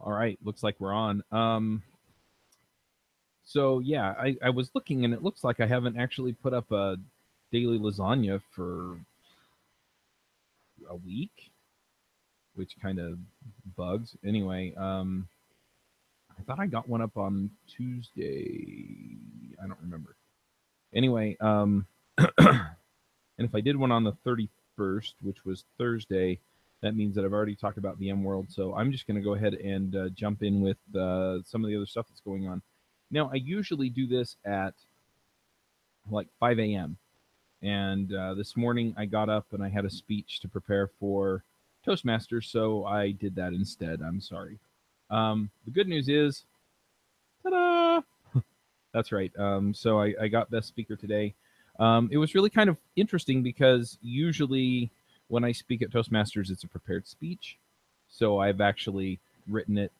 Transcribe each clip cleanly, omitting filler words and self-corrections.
All right, looks like we're on. So yeah, I was looking and it looks like I haven't actually put up a daily lasagna for a week, which kind of bugs. Anyway, I thought I got one up on Tuesday. I don't remember. Anyway, and if I did one on the 31st, which was Thursday, that means that I've already talked about the M World. So I'm just going to go ahead and jump in with some of the other stuff that's going on. Now, I usually do this at like 5 a.m. And this morning I got up and I had a speech to prepare for Toastmasters, so I did that instead. I'm sorry. The good news is, ta-da! That's right. So I got Best Speaker today. It was really kind of interesting because usually when I speak at Toastmasters, it's a prepared speech. So I've actually written it,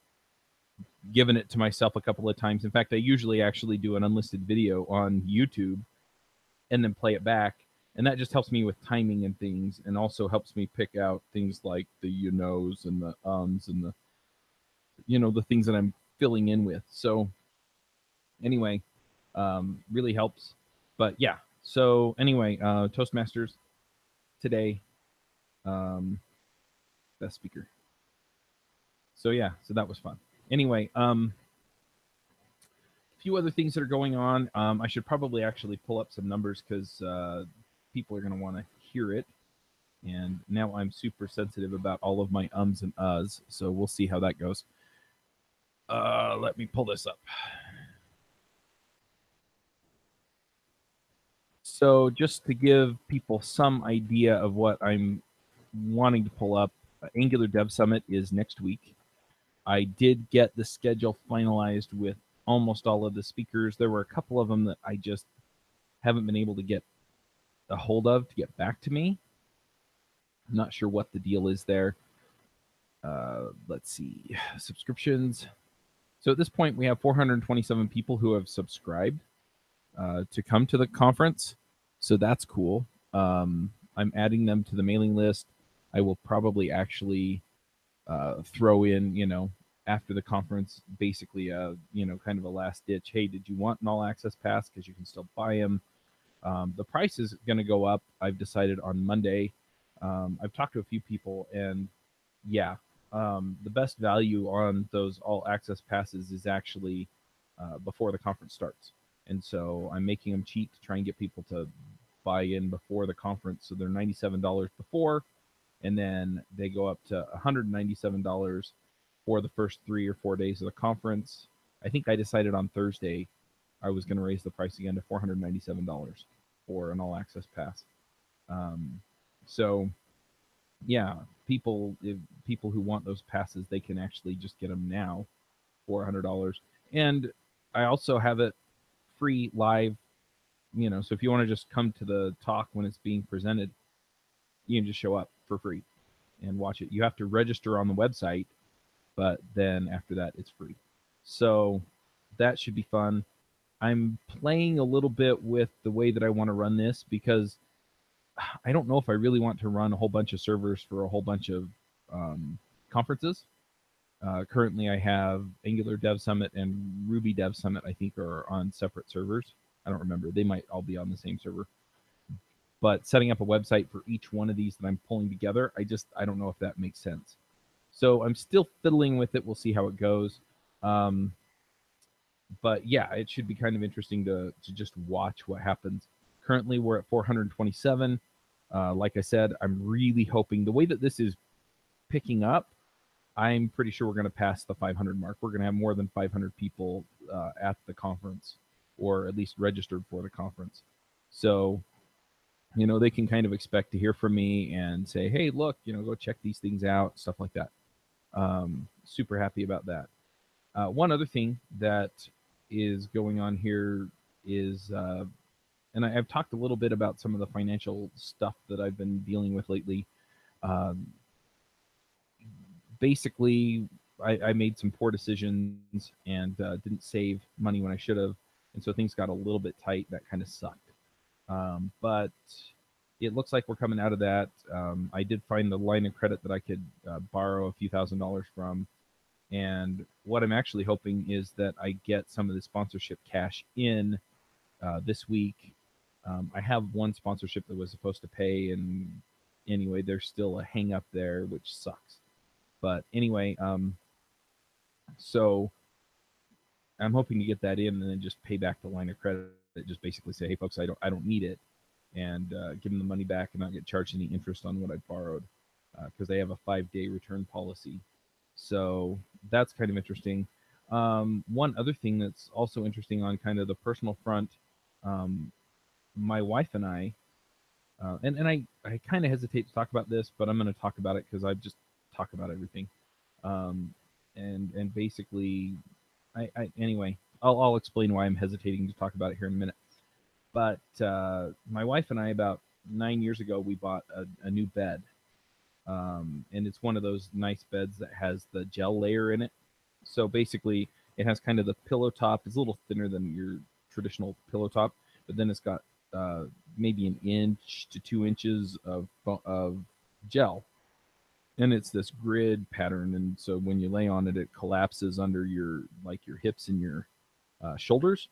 given it to myself a couple of times. In fact, I usually actually do an unlisted video on YouTube and then play it back. And that just helps me with timing and things, and also helps me pick out things like the you knows and the ums and the things that I'm filling in with. So anyway, really helps. But yeah, so anyway, Toastmasters today, um, best speaker. So yeah, so that was fun. Anyway, a few other things that are going on. I should probably actually pull up some numbers because people are going to want to hear it. And now I'm super sensitive about all of my ums and uhs, so we'll see how that goes. Let me pull this up. So just to give people some idea of what I'm wanting to pull up, Angular Dev Summit is next week. I did get the schedule finalized with almost all of the speakers. There were a couple of them that I just haven't been able to get a hold of to get back to me. I'm not sure what the deal is there. Let's see. Subscriptions. So at this point, we have 427 people who have subscribed to come to the conference. So that's cool. I'm adding them to the mailing list. I will probably actually throw in, after the conference, basically, kind of a last ditch. Hey, did you want an all access pass? Because you can still buy them. The price is going to go up. I've decided on Monday. I've talked to a few people, and yeah, the best value on those all access passes is actually before the conference starts. And so I'm making them cheap to try and get people to buy in before the conference. So they're $97 before, and then they go up to $197 for the first 3 or 4 days of the conference. I think I decided on Thursday I was going to raise the price again to $497 for an all access pass. So yeah, people who want those passes, they can actually just get them now for $100. And I also have it free live, so if you want to just come to the talk when it's being presented, you can just show up for free and watch it. You have to register on the website, but then after that, it's free. So that should be fun. I'm playing a little bit with the way that I want to run this because I don't know if I really want to run a whole bunch of servers for a whole bunch of conferences. Currently, I have Angular Dev Summit and Ruby Dev Summit, I think, are on separate servers. I don't remember. They might all be on the same server. But setting up a website for each one of these that I'm pulling together, I don't know if that makes sense. So I'm still fiddling with it. We'll see how it goes. But yeah, it should be kind of interesting to just watch what happens. Currently, we're at 427. Like I said, I'm really hoping the way that this is picking up, I'm pretty sure we're going to pass the 500 mark. We're going to have more than 500 people at the conference, or at least registered for the conference. So, they can kind of expect to hear from me and say, hey, look, go check these things out, stuff like that. Super happy about that. One other thing that is going on here is, and I've talked a little bit about some of the financial stuff that I've been dealing with lately. Basically, I made some poor decisions and didn't save money when I should have, and so things got a little bit tight. That kind of sucked. But it looks like we're coming out of that. I did find the line of credit that I could borrow a few $1,000s from, And what I'm actually hoping is that I get some of the sponsorship cash in this week. I have one sponsorship that was supposed to pay, and anyway, there's still a hang up there, which sucks. But anyway, so I'm hoping to get that in and then just pay back the line of credit. Just basically say, hey, folks, I don't need it, and give them the money back and not get charged any interest on what I borrowed, because they have a 5-day return policy. So that's kind of interesting. One other thing that's also interesting on kind of the personal front, um, my wife and and I kind of hesitate to talk about this, but I'm going to talk about it because I just talk about everything. Um, and basically, anyway, I'll explain why I'm hesitating to talk about it here in a minute. But my wife and I, about 9 years ago, we bought a new bed, and it's one of those nice beds that has the gel layer in it. So basically, it has kind of the pillow top. It's a little thinner than your traditional pillow top, but then it's got uh, maybe an inch to 2 inches of gel, and it's this grid pattern. And so when you lay on it, it collapses under your hips and your shoulders,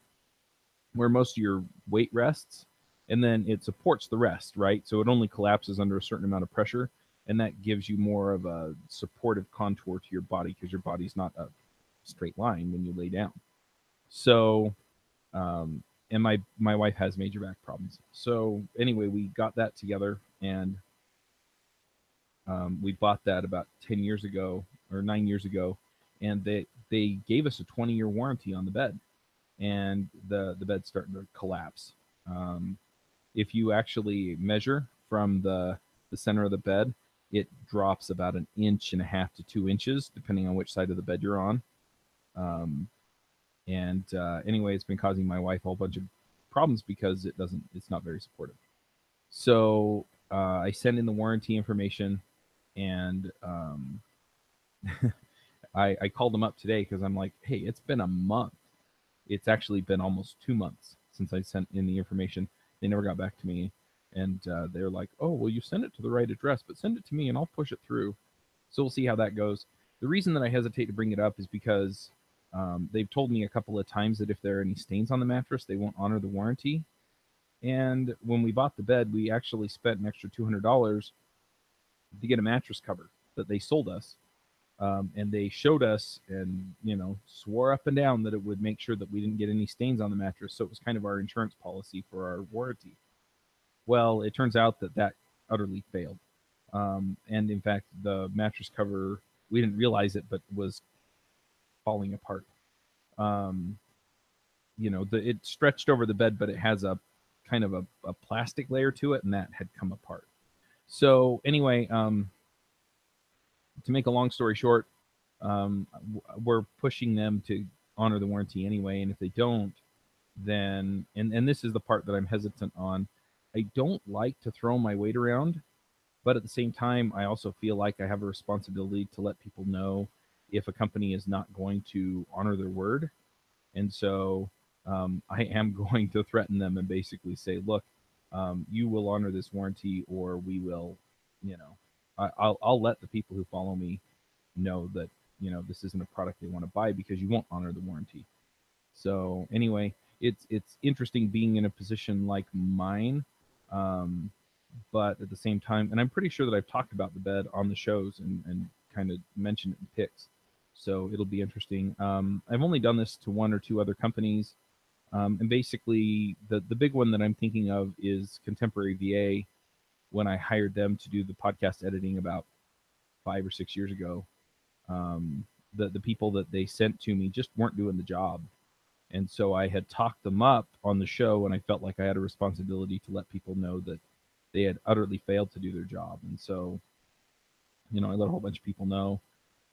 where most of your weight rests, and then it supports the rest, right? So it only collapses under a certain amount of pressure, and that gives you more of a supportive contour to your body because your body's not a straight line when you lay down. So, and my wife has major back problems. So anyway, we got that together, and we bought that about 10 years ago or 9 years ago, and they gave us a 20-year warranty on the bed, and the bed's starting to collapse. Um, if you actually measure from the center of the bed, it drops about an inch and a half to 2 inches, depending on which side of the bed you're on. Um, and anyway, it's been causing my wife a whole bunch of problems because it's not very supportive. So I send in the warranty information, and I called them up today because I'm like, hey, it's been a month. It's actually been almost 2 months since I sent in the information. They never got back to me, and they're like, oh, well, you sent it to the right address, but send it to me and I'll push it through. So we'll see how that goes. The reason that I hesitate to bring it up is because they've told me a couple of times that if there are any stains on the mattress, they won't honor the warranty. And when we bought the bed, we actually spent an extra $200 to get a mattress cover that they sold us. And they showed us and swore up and down that it would make sure that we didn't get any stains on the mattress. So it was kind of our insurance policy for our warranty. Well, it turns out that utterly failed. And in fact, the mattress cover, we didn't realize it, but was falling apart. Um, it stretched over the bed, but it has a kind of a plastic layer to it, and that had come apart. So anyway, to make a long story short, we're pushing them to honor the warranty anyway, and if they don't, then and this is the part that I'm hesitant on. I don't like to throw my weight around, but at the same time, I also feel like I have a responsibility to let people know if a company is not going to honor their word. And so I am going to threaten them and basically say, look, you will honor this warranty, or we will, I'll let the people who follow me know that this isn't a product they want to buy because you won't honor the warranty. So anyway, it's interesting being in a position like mine, um, but at the same time, and I'm pretty sure that I've talked about the bed on the shows and kind of mentioned it in picks. So it'll be interesting. I've only done this to one or two other companies, and basically the big one that I'm thinking of is Contemporary VA. When I hired them to do the podcast editing about 5 or 6 years ago, the people that they sent to me just weren't doing the job. And so I had talked them up on the show, and I felt like I had a responsibility to let people know that they had utterly failed to do their job. And so, I let a whole bunch of people know.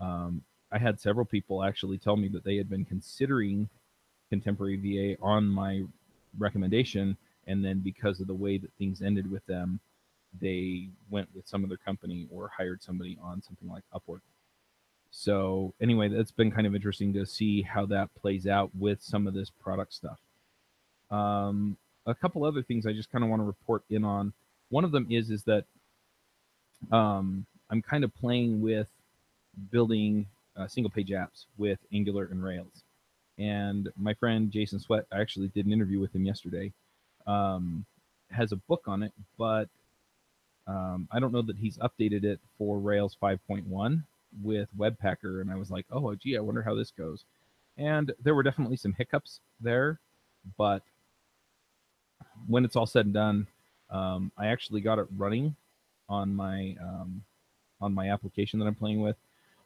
I had several people actually tell me that they had been considering Contemporary VA on my recommendation, and then because of the way that things ended with them, they went with some other company or hired somebody on something like Upwork. So anyway, that's been kind of interesting to see how that plays out with some of this product stuff. A couple other things I just kind of want to report in on. One of them is that I'm kind of playing with building single page apps with Angular and Rails. And my friend Jason Sweat, I actually did an interview with him yesterday, has a book on it, but I don't know that he's updated it for Rails 5.1 with Webpacker. And I was like, oh, gee, I wonder how this goes. And there were definitely some hiccups there, but when it's all said and done, I actually got it running on my application that I'm playing with.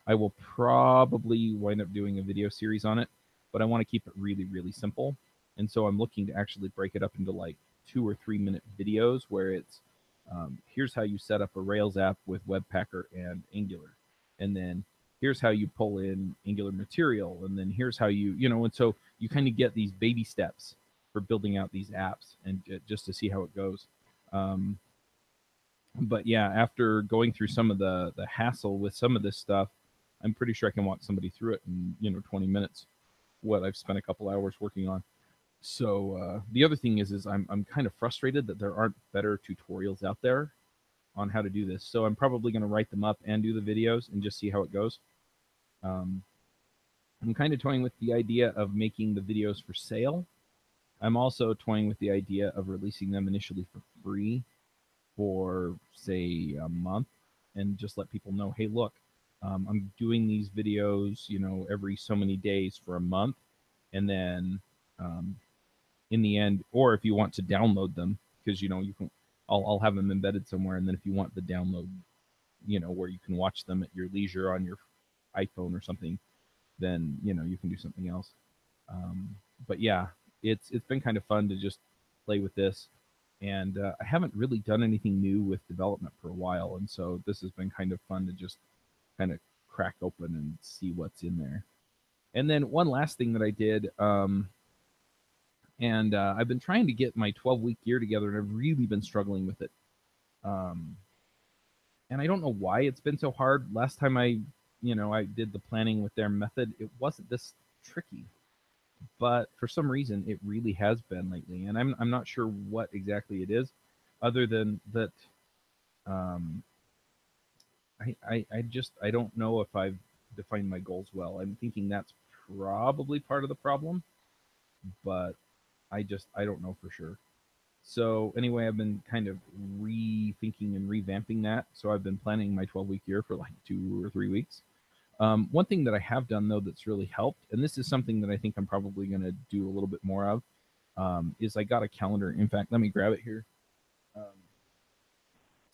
I will probably wind up doing a video series on it, but I want to keep it really, really simple. And so I'm looking to actually break it up into like 2 or 3 minute videos where it's here's how you set up a Rails app with Webpacker and Angular. And then here's how you pull in Angular material. And then here's how and so you kind of get these baby steps for building out these apps and just to see how it goes. But yeah, after going through some of the hassle with some of this stuff, I'm pretty sure I can walk somebody through it in 20 minutes. What I've spent a couple hours working on. So the other thing is I'm kind of frustrated that there aren't better tutorials out there on how to do this. So I'm probably going to write them up and do the videos and just see how it goes. I'm kind of toying with the idea of making the videos for sale. I'm also toying with the idea of releasing them initially for free for, say, a month and just let people know, hey, look, I'm doing these videos, every so many days for a month. And then in the end, or if you want to download them, because, you can, I'll have them embedded somewhere. And then if you want the download, where you can watch them at your leisure on your iPhone or something, then, you can do something else. But yeah, it's been kind of fun to just play with this. And I haven't really done anything new with development for a while. And so this has been kind of fun to just kind of crack open and see what's in there. And then one last thing that I did, and I've been trying to get my 12-week year together, and I've really been struggling with it. And I don't know why it's been so hard. Last time I did the planning with their method, it wasn't this tricky. But for some reason, it really has been lately, and I'm not sure what exactly it is, other than that. I don't know if I've defined my goals well. I'm thinking that's probably part of the problem, but I don't know for sure. So anyway, I've been kind of rethinking and revamping that. So I've been planning my 12-week year for like 2 or 3 weeks. One thing that I have done, though, that's really helped, and this is something that I think I'm probably going to do a little bit more of, is I got a calendar. In fact, let me grab it here.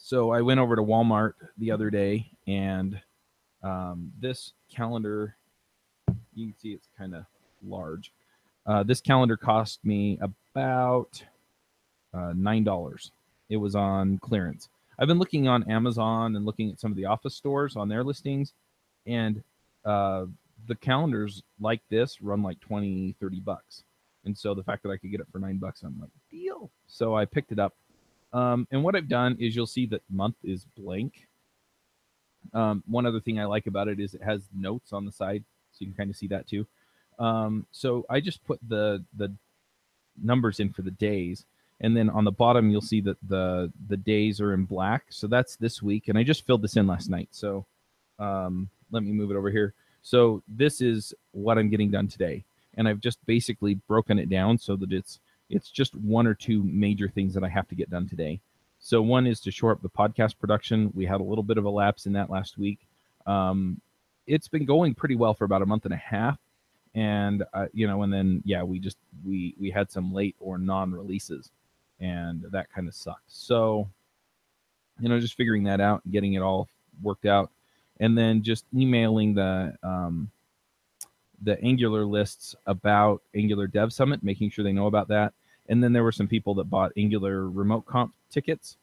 So I went over to Walmart the other day, and this calendar, you can see it's kind of large. This calendar cost me about $9. It was on clearance. I've been looking on Amazon and looking at some of the office stores on their listings, and the calendars like this run like 20-30 bucks. And so the fact that I could get it for $9, I'm like, deal. So I picked it up. And what I've done is you'll see that month is blank. One other thing I like about it is it has notes on the side, so you can kind of see that too. So I just put the numbers in for the days, and then on the bottom you'll see that the days are in black. So that's this week, and I just filled this in last night. So let me move it over here. So this is what I'm getting done today, and I've just basically broken it down so that it's just 1 or 2 major things that I have to get done today. So one is to shore up the podcast production. We had a little bit of a lapse in that last week. It's been going pretty well for about a month and a half. And, and then, yeah, we had some late or non-releases, and that kind of sucked. So, just figuring that out and getting it all worked out, and then just emailing the Angular lists about Angular Dev Summit, making sure they know about that. And then there were some people that bought Angular Remote Conf tickets,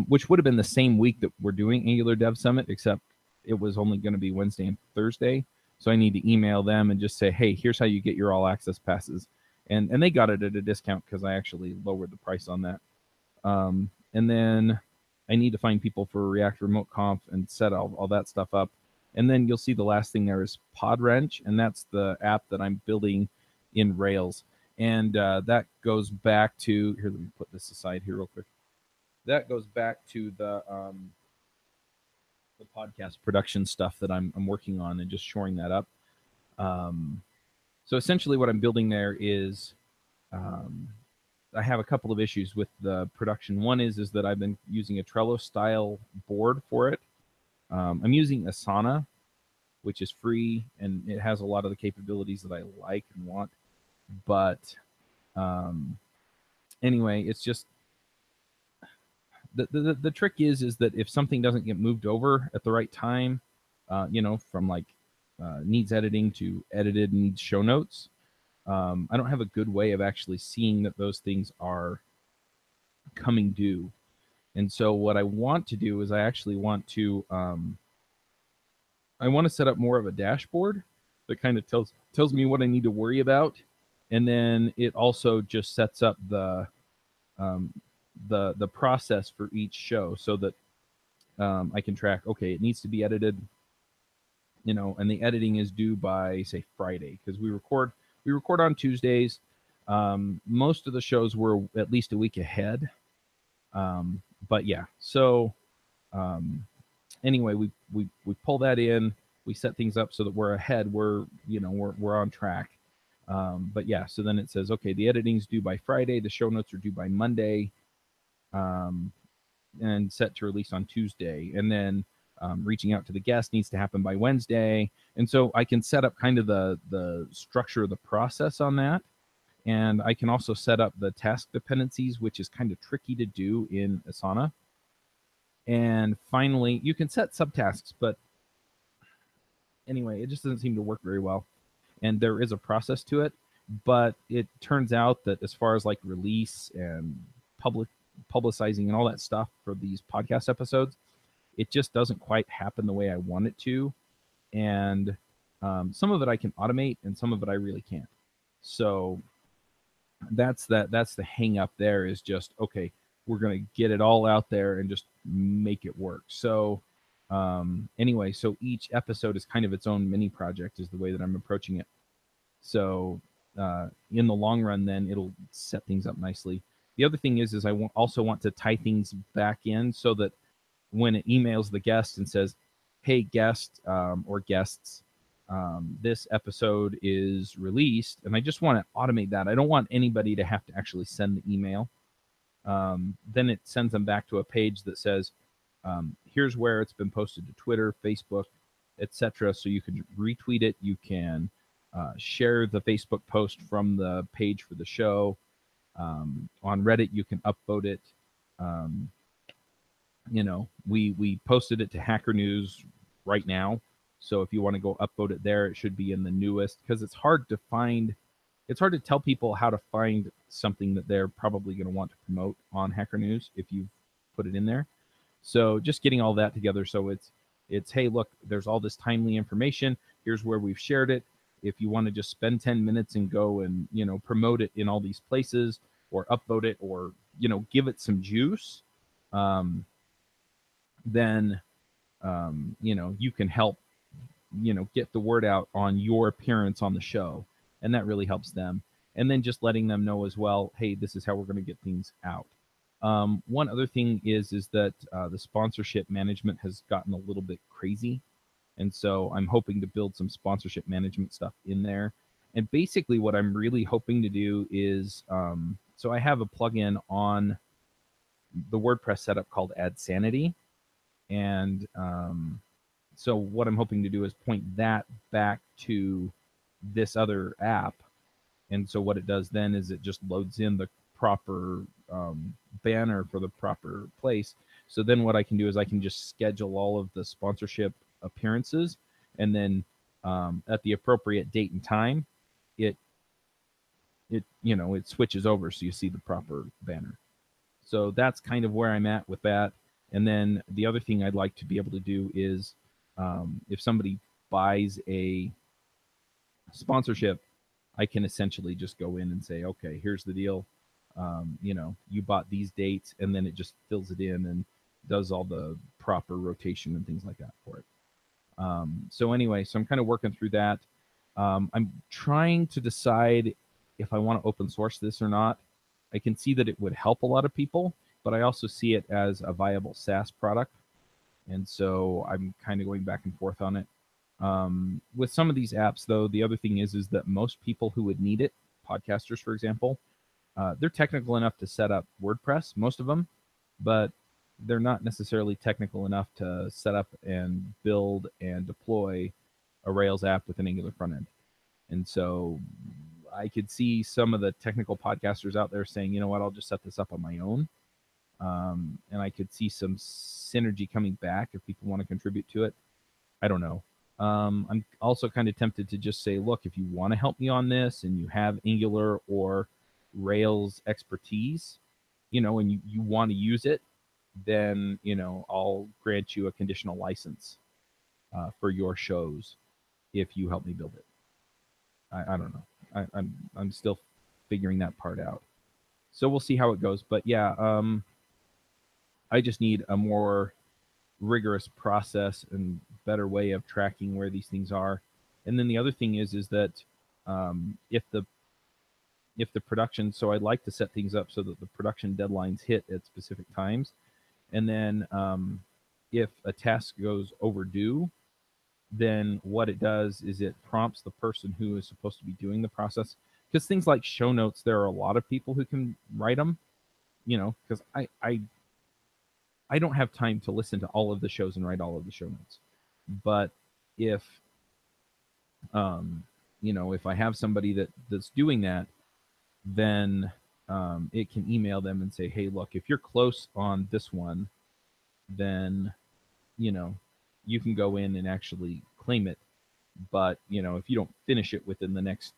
which would have been the same week that we're doing Angular Dev Summit, except it was only going to be Wednesday and Thursday. So I need to email them and just say, hey, here's how you get your all access passes. And they got it at a discount because I actually lowered the price on that. And then I need to find people for React Remote Conf and set all that stuff up. And then you'll see the last thing there is PodWrench, and that's the app that I'm building in Rails. And that goes back to, here, let me put this aside here real quick. That goes back to the the podcast production stuff that I'm working on and just shoring that up. So essentially, what I'm building there is I have a couple of issues with the production. One is that I've been using a Trello style board for it. I'm using Asana, which is free and it has a lot of the capabilities that I like and want. But anyway, it's just the trick is that if something doesn't get moved over at the right time, from like needs editing to edited needs show notes, I don't have a good way of actually seeing that those things are coming due. And so what I want to do is I actually want to set up more of a dashboard that kind of tells me what I need to worry about, and then it also just sets up the process for each show so that I can track. Okay, it needs to be edited, and the editing is due by say Friday because we record on Tuesdays. Most of the shows were at least a week ahead. But yeah, so anyway, we pull that in, we set things up so that we're ahead, we're on track. But yeah, so then it says, okay, the editing's due by Friday, the show notes are due by Monday, and set to release on Tuesday, and then reaching out to the guest needs to happen by Wednesday, and so I can set up kind of the structure of the process on that. And I can also set up the task dependencies, which is kind of tricky to do in Asana. And finally, you can set subtasks, but anyway, it just doesn't seem to work very well. And there is a process to it, but it turns out that as far as like release and publicizing and all that stuff for these podcast episodes, it just doesn't quite happen the way I want it to. And some of it I can automate, and some of it I really can't. So that's the hang up there, is just, okay, we're going to get it all out there and just make it work. So anyway, so each episode is kind of its own mini project, is the way that I'm approaching it. So in the long run, then it'll set things up nicely. The other thing is I also want to tie things back in so that when it emails the guest and says, hey, guest or guests, this episode is released, and I just want to automate that. I don't want anybody to have to actually send the email. Then it sends them back to a page that says, here's where it's been posted to Twitter, Facebook, etc. So you can retweet it. You can share the Facebook post from the page for the show. On Reddit, you can upvote it. We posted it to Hacker News right now. So if you want to go upvote it there, it should be in the newest, because it's hard to tell people how to find something that they're probably going to want to promote on Hacker News if you've put it in there. So just getting all that together. So it's hey, look, there's all this timely information. Here's where we've shared it. If you want to just spend 10 minutes and go and, promote it in all these places, or upvote it, or, give it some juice, then, you can help, get the word out on your appearance on the show. And that really helps them. And then just letting them know as well, hey, this is how we're going to get things out. One other thing is that the sponsorship management has gotten a little bit crazy. And so I'm hoping to build some sponsorship management stuff in there. And basically what I'm really hoping to do is, so I have a plugin on the WordPress setup called Add Sanity. And so what I'm hoping to do is point that back to this other app. And so what it does then is it just loads in the proper banner for the proper place. So then what I can do is I can just schedule all of the sponsorship appearances, and then at the appropriate date and time, it switches over so you see the proper banner. So that's kind of where I'm at with that. And then the other thing I'd like to be able to do is if somebody buys a sponsorship, I can essentially just go in and say, okay, here's the deal. You bought these dates, and then it just fills it in and does all the proper rotation and things like that for it. So anyway, so I'm kind of working through that. I'm trying to decide if I want to open source this or not. I can see that it would help a lot of people, but I also see it as a viable SaaS product. And so I'm kind of going back and forth on it. With some of these apps, though, the other thing is that most people who would need it, podcasters, for example, they're technical enough to set up WordPress, most of them, but they're not necessarily technical enough to set up and build and deploy a Rails app with an Angular front end. And so I could see some of the technical podcasters out there saying, you know what, I'll just set this up on my own. And I could see some synergy coming back if people want to contribute to it. I don't know. I'm also kind of tempted to just say, look, if you want to help me on this and you have Angular or Rails expertise, and you want to use it, then, I'll grant you a conditional license for your shows if you help me build it. I don't know. I'm still figuring that part out. So we'll see how it goes. But yeah, I just need a more rigorous process and better way of tracking where these things are. And then the other thing is that if the production, so I'd like to set things up so that the production deadlines hit at specific times, and then if a task goes overdue, then what it does is it prompts the person who is supposed to be doing the process, because things like show notes, there are a lot of people who can write them, because I don't have time to listen to all of the shows and write all of the show notes. But if if I have somebody that's doing that, then it can email them and say, hey, look, if you're close on this one, then you can go in and actually claim it. But if you don't finish it within the next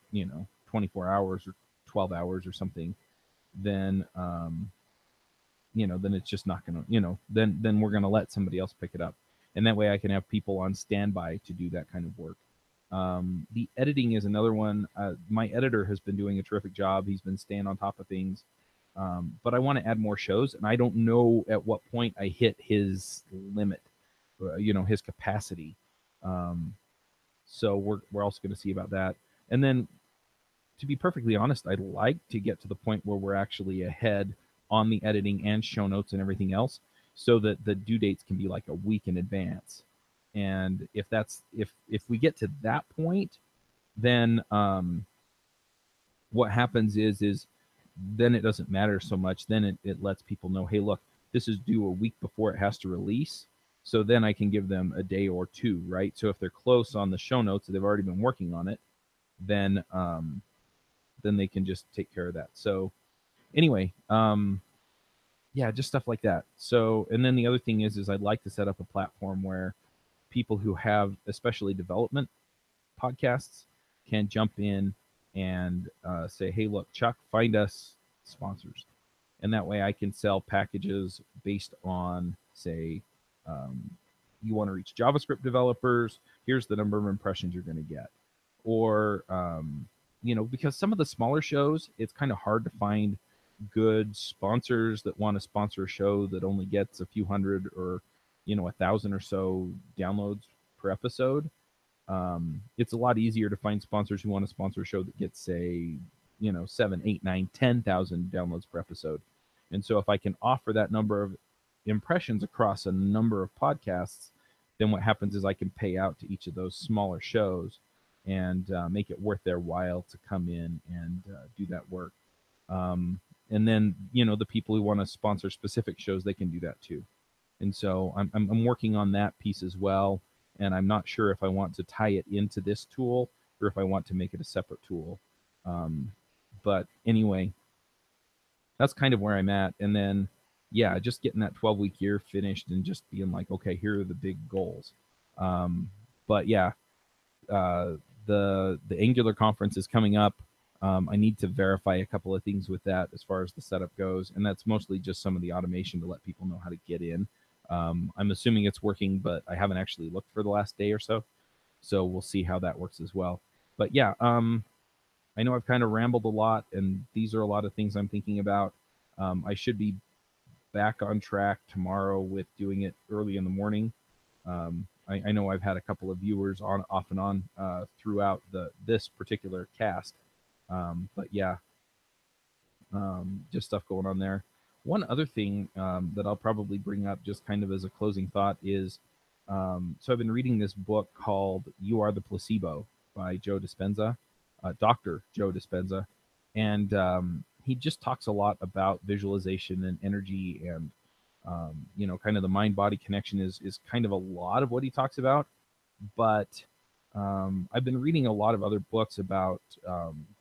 24 hours or 12 hours or something, then then it's just not gonna, then we're gonna let somebody else pick it up, and that way I can have people on standby to do that kind of work. The editing is another one. My editor has been doing a terrific job. He's been staying on top of things, but I want to add more shows, and I don't know at what point I hit his limit, his capacity. So we're also going to see about that, and then to be perfectly honest, I'd like to get to the point where we're actually ahead on the editing and show notes and everything else, so that the due dates can be like a week in advance. And if we get to that point, then what happens is then it doesn't matter so much. Then it lets people know, hey, look, this is due a week before it has to release. So then I can give them a day or two, right? So if they're close on the show notes, they've already been working on it, then they can just take care of that. So anyway, yeah, just stuff like that. So, and then the other thing is I'd like to set up a platform where people who have especially development podcasts can jump in and say, hey, look, Chuck, find us sponsors. And that way I can sell packages based on, say, you want to reach JavaScript developers, here's the number of impressions you're going to get. Or, because some of the smaller shows, it's kind of hard to find good sponsors that want to sponsor a show that only gets a few hundred or 1,000 or so downloads per episode. It's a lot easier to find sponsors who want to sponsor a show that gets, say, 7, 8, 9, 10,000 downloads per episode. And so if I can offer that number of impressions across a number of podcasts, then what happens is I can pay out to each of those smaller shows and make it worth their while to come in and do that work. And then, the people who want to sponsor specific shows, they can do that too. And so I'm working on that piece as well. And I'm not sure if I want to tie it into this tool or if I want to make it a separate tool. But anyway, that's kind of where I'm at. And then, yeah, just getting that 12-week year finished and just being like, okay, here are the big goals. But yeah, the Angular conference is coming up. I need to verify a couple of things with that as far as the setup goes, and that's mostly just some of the automation to let people know how to get in. I'm assuming it's working, but I haven't actually looked for the last day or so, so we'll see how that works as well. But yeah, I know I've kind of rambled a lot, and these are a lot of things I'm thinking about. I should be back on track tomorrow with doing it early in the morning. I know I've had a couple of viewers on off and on throughout this particular cast. But yeah, just stuff going on there. One other thing that I'll probably bring up just kind of as a closing thought is so I've been reading this book called You Are the Placebo by Joe Dispenza, Dr. Joe Dispenza. And he just talks a lot about visualization and energy and, kind of the mind body connection is kind of a lot of what he talks about. But I've been reading a lot of other books about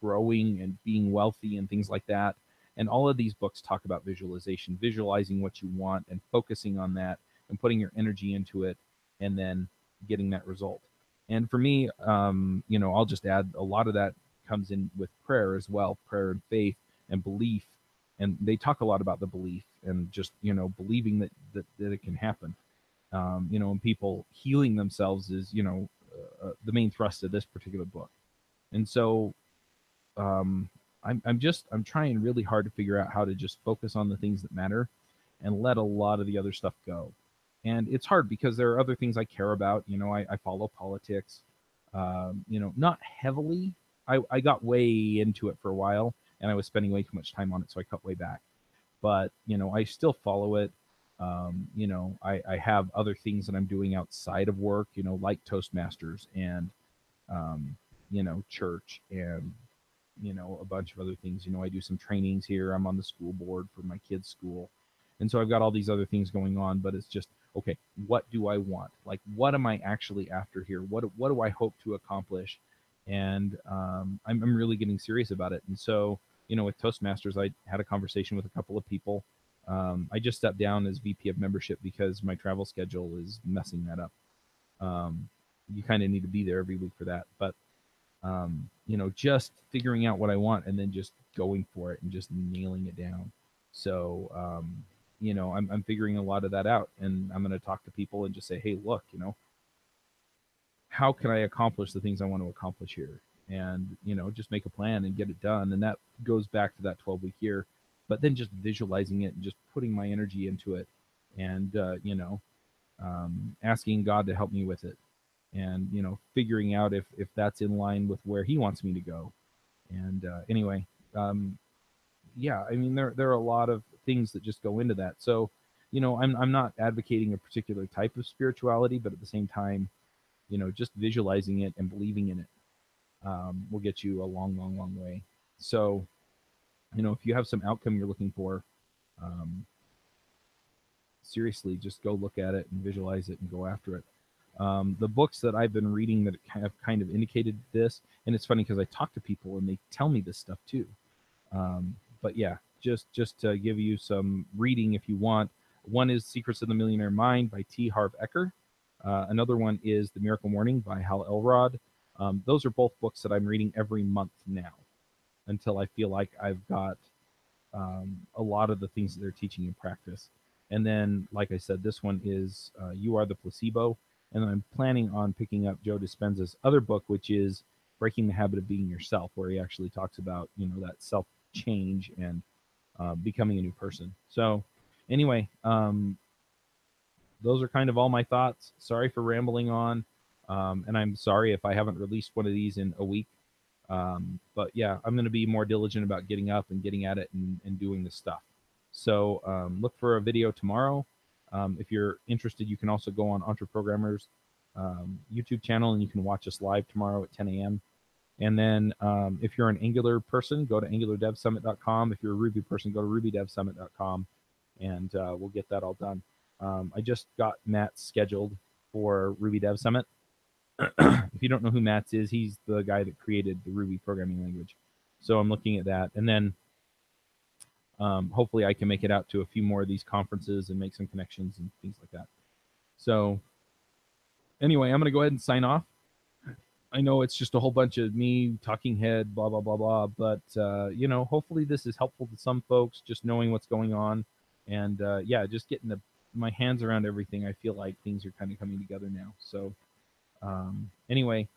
growing and being wealthy and things like that. And all of these books talk about visualization, visualizing what you want and focusing on that and putting your energy into it and then getting that result. And for me, I'll just add a lot of that comes in with prayer as well, prayer and faith and belief. And they talk a lot about the belief and just, believing that it can happen. And people healing themselves is, the main thrust of this particular book. And so I'm trying really hard to figure out how to just focus on the things that matter and let a lot of the other stuff go. And it's hard because there are other things I care about. I follow politics, not heavily. I got way into it for a while and I was spending way too much time on it. So I cut way back, but, I still follow it. I have other things that I'm doing outside of work, like Toastmasters and, church and a bunch of other things. I do some trainings here. I'm on the school board for my kids' school. And so I've got all these other things going on, but it's just, okay, what do I want? Like, what am I actually after here? What do I hope to accomplish? And I'm really getting serious about it. And so, with Toastmasters, I had a conversation with a couple of people. I just stepped down as VP of membership because my travel schedule is messing that up. You kind of need to be there every week for that. But just figuring out what I want and then just going for it and just nailing it down. So, I'm figuring a lot of that out, and I'm going to talk to people and just say, hey, look, how can I accomplish the things I want to accomplish here? And, just make a plan and get it done. And that goes back to that 12-week year, but then just visualizing it and just putting my energy into it and, asking God to help me with it and figuring out if that's in line with where he wants me to go. And anyway, yeah, I mean there are a lot of things that just go into that. So I'm not advocating a particular type of spirituality, but at the same time, just visualizing it and believing in it will get you a long, long, long way. So if you have some outcome you're looking for, seriously, just go look at it and visualize it and go after it. The books that I've been reading that have kind of indicated this, and it's funny because I talk to people and they tell me this stuff too. But yeah, just to give you some reading if you want. One is Secrets of the Millionaire Mind by T. Harv Eker. Another one is The Miracle Morning by Hal Elrod. Those are both books that I'm reading every month now until I feel like I've got a lot of the things that they're teaching in practice. And then, like I said, this one is You Are the Placebo. And I'm planning on picking up Joe Dispenza's other book, which is Breaking the Habit of Being Yourself, where he actually talks about, that self change and becoming a new person. So anyway, those are kind of all my thoughts. Sorry for rambling on. And I'm sorry if I haven't released one of these in a week. But yeah, I'm going to be more diligent about getting up and getting at it and doing this stuff. So look for a video tomorrow. If you're interested, you can also go on Entre Programmers YouTube channel and you can watch us live tomorrow at 10 a.m. And then if you're an Angular person, go to angulardevsummit.com. If you're a Ruby person, go to rubydevsummit.com, and we'll get that all done. I just got Matt scheduled for Ruby Dev Summit. If you don't know who Matt is, he's the guy that created the Ruby programming language. So I'm looking at that. And then hopefully I can make it out to a few more of these conferences and make some connections and things like that. So anyway, I'm going to go ahead and sign off. I know it's just a whole bunch of me talking head, blah, blah, blah, blah. But, hopefully this is helpful to some folks, just knowing what's going on. And, yeah, just getting my hands around everything. I feel like things are kind of coming together now. So anyway,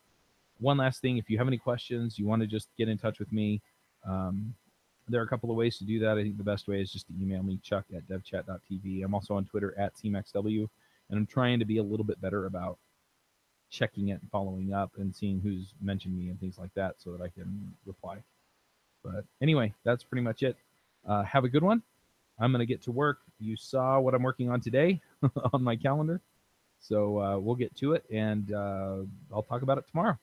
one last thing. If you have any questions, you want to just get in touch with me, there are a couple of ways to do that. I think the best way is just to email me, chuck@devchat.tv. I'm also on Twitter @CMaxW, and I'm trying to be a little bit better about checking it and following up and seeing who's mentioned me and things like that so that I can reply. But anyway, that's pretty much it. Have a good one. I'm going to get to work. You saw what I'm working on today on my calendar. So we'll get to it, and I'll talk about it tomorrow.